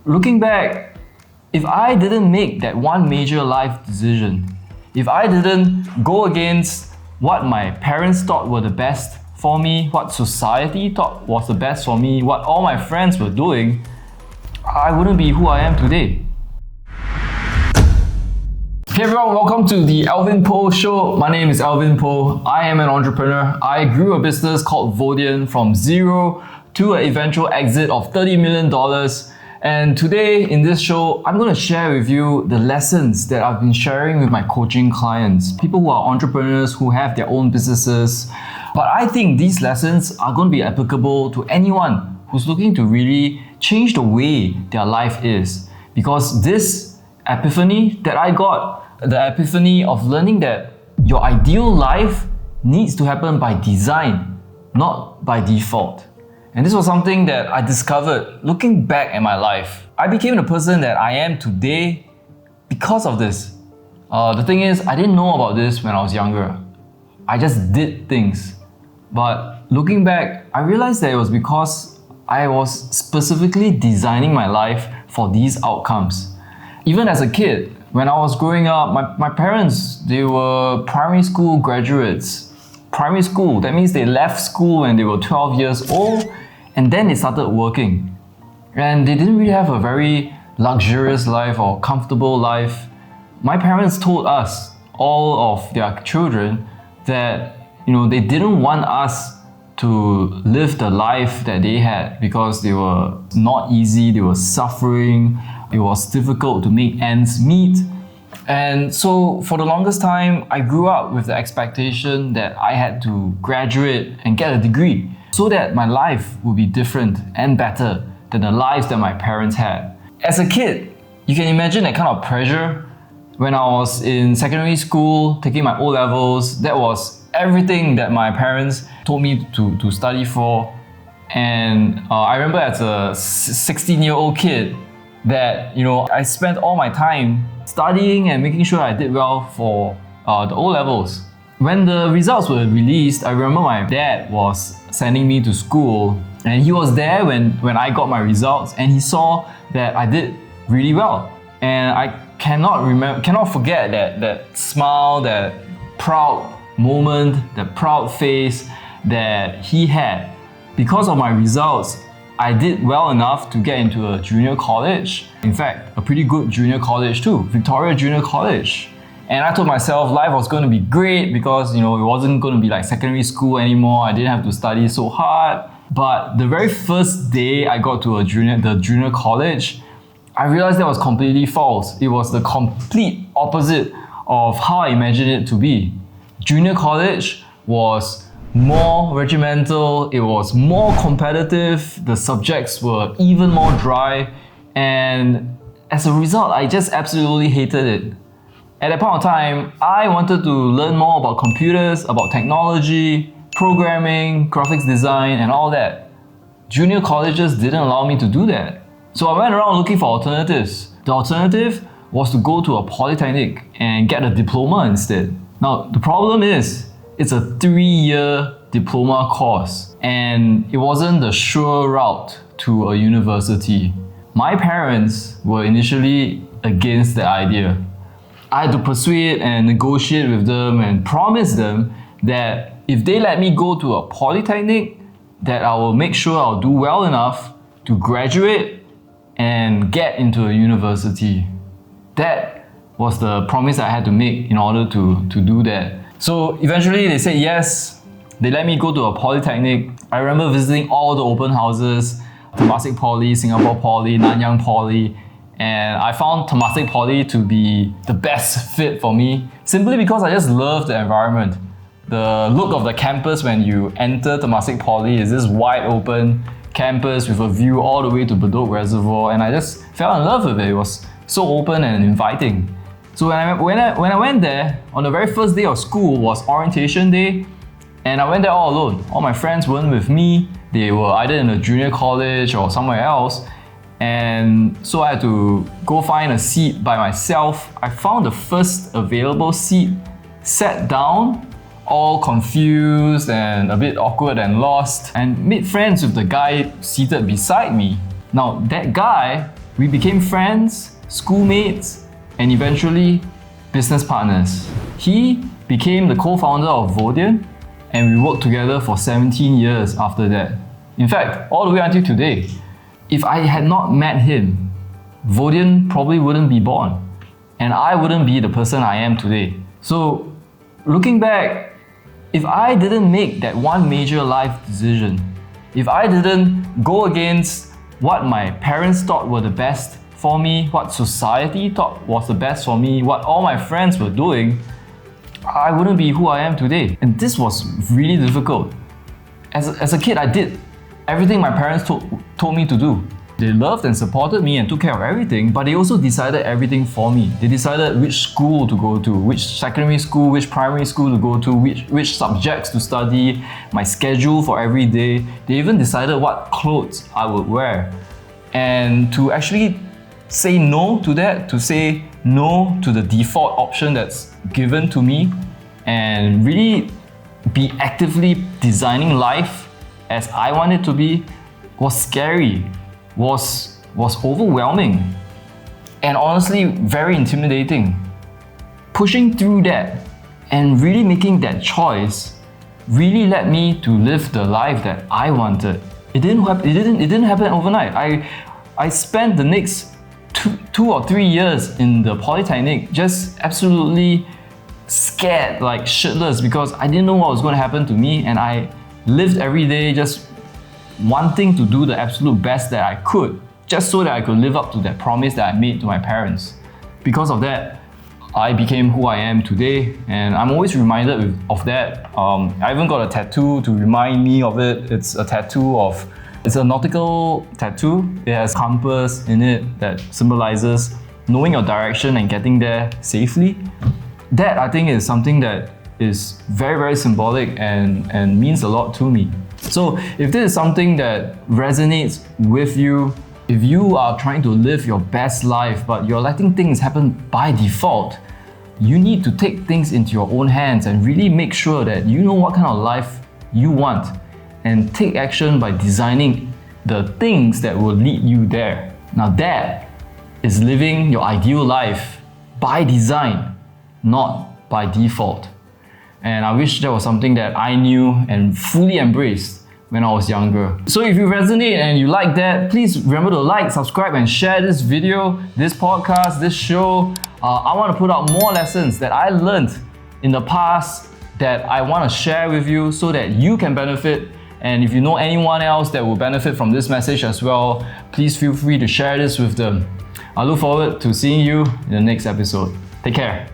Looking back, if I didn't make that one major life decision, if I didn't go against what my parents thought were the best for me, what society thought was the best for me, what all my friends were doing, I wouldn't be who I am today. Hey everyone, welcome to the Alvin Poh Show. My name is Alvin Poh. I am an entrepreneur. I grew a business called Vodien from zero to an eventual exit of $30 million. And today in this show, I'm going to share with you the lessons that I've been sharing with my coaching clients, people who are entrepreneurs who have their own businesses. But I think these lessons are going to be applicable to anyone who's looking to really change the way their life is. Because this epiphany that I got, the epiphany of learning that your ideal life needs to happen by design, not by default. And this was something that I discovered looking back at my life. I became the person that I am today because of this. The thing is, I didn't know about this when I was younger. I just did things. But looking back, I realized that it was because I was specifically designing my life for these outcomes. Even as a kid, when I was growing up, my parents, they were primary school graduates. Primary school, that means they left school when they were 12 years old and then they started working. And they didn't really have a very luxurious life or comfortable life. My parents told us, all of their children, that they didn't want us to live the life that they had because they were not easy, they were suffering, it was difficult to make ends meet. And so for the longest time, I grew up with the expectation that I had to graduate and get a degree so that my life would be different and better than the lives that my parents had. As a kid, you can imagine that kind of pressure. When I was in secondary school, taking my O-levels, that was everything that my parents told me to study for. And I remember as a 16-year-old kid that I spent all my time studying and making sure I did well for the O-levels. When the results were released, I remember my dad was sending me to school and he was there when I got my results and he saw that I did really well. And I cannot forget that smile, that proud moment, that proud face that he had. Because of my results, I did well enough to get into a junior college. In fact, a pretty good junior college too, Victoria Junior College. And I told myself life was going to be great because it wasn't going to be like secondary school anymore. I didn't have to study so hard. But the very first day I got to the junior college, I realized that was completely false. It was the complete opposite of how I imagined it to be. Junior college was more regimental, it was more competitive, the subjects were even more dry, and as a result, I just absolutely hated it. At that point of time, I wanted to learn more about computers, about technology, programming, graphics design, and all that. Junior colleges didn't allow me to do that. So I went around looking for alternatives. The alternative was to go to a polytechnic and get a diploma instead. Now, the problem is, it's a 3-year diploma course and it wasn't the sure route to a university. My parents were initially against the idea. I had to persuade and negotiate with them and promise them that if they let me go to a polytechnic, that I will make sure I'll do well enough to graduate and get into a university. That was the promise I had to make in order to do that. So eventually they said yes, they let me go to a polytechnic. I remember visiting all the open houses, Temasek Poly, Singapore Poly, Nanyang Poly, and I found Temasek Poly to be the best fit for me simply because I just loved the environment. The look of the campus when you enter Temasek Poly is this wide open campus with a view all the way to Bedok Reservoir, and I just fell in love with it. It was so open and inviting. So when I went there, on the very first day of school was orientation day, and I went there all alone. All my friends weren't with me. They were either in a junior college or somewhere else. And so I had to go find a seat by myself. I found the first available seat, sat down, all confused and a bit awkward and lost, and made friends with the guy seated beside me. Now, that guy We became friends, schoolmates, and eventually business partners. He became the co-founder of Vodien, and we worked together for 17 years after that. In fact, all the way until today. If I had not met him, Vodien probably wouldn't be born, and I wouldn't be the person I am today. So, looking back, if I didn't make that one major life decision, if I didn't go against what my parents thought were the best for me, what society thought was the best for me, what all my friends were doing, I wouldn't be who I am today. And this was really difficult. As a kid, I did everything my parents told me to do. They loved and supported me and took care of everything, but they also decided everything for me. They decided which school to go to, which secondary school, which primary school to go to, which subjects to study, my schedule for every day. They even decided what clothes I would wear. And to actually say no to that, to say no to the default option that's given to me, and really be actively designing life as I want it to be, was scary, was overwhelming, and honestly very intimidating. Pushing through that and really making that choice really led me to live the life that I wanted. It didn't happen overnight. I spent the next two or 3 years in the Polytechnic just absolutely scared like shitless because I didn't know what was going to happen to me, and I lived every day just wanting to do the absolute best that I could, just so that I could live up to that promise that I made to my parents. Because of that, I became who I am today, and I'm always reminded of that. I even got a tattoo to remind me of it. It's a nautical tattoo. It has a compass in it that symbolizes knowing your direction and getting there safely. That, I think, is something that is very, very symbolic and means a lot to me. So if this is something that resonates with you, if you are trying to live your best life but you're letting things happen by default, you need to take things into your own hands and really make sure that you know what kind of life you want and take action by designing the things that will lead you there. Now that is living your ideal life by design, not by default. And I wish that was something that I knew and fully embraced when I was younger. So if you resonate and you like that, please remember to like, subscribe, and share this video, this podcast, this show. I want to put out more lessons that I learned in the past that I want to share with you so that you can benefit. And if you know anyone else that will benefit from this message as well, please feel free to share this with them. I look forward to seeing you in the next episode. Take care.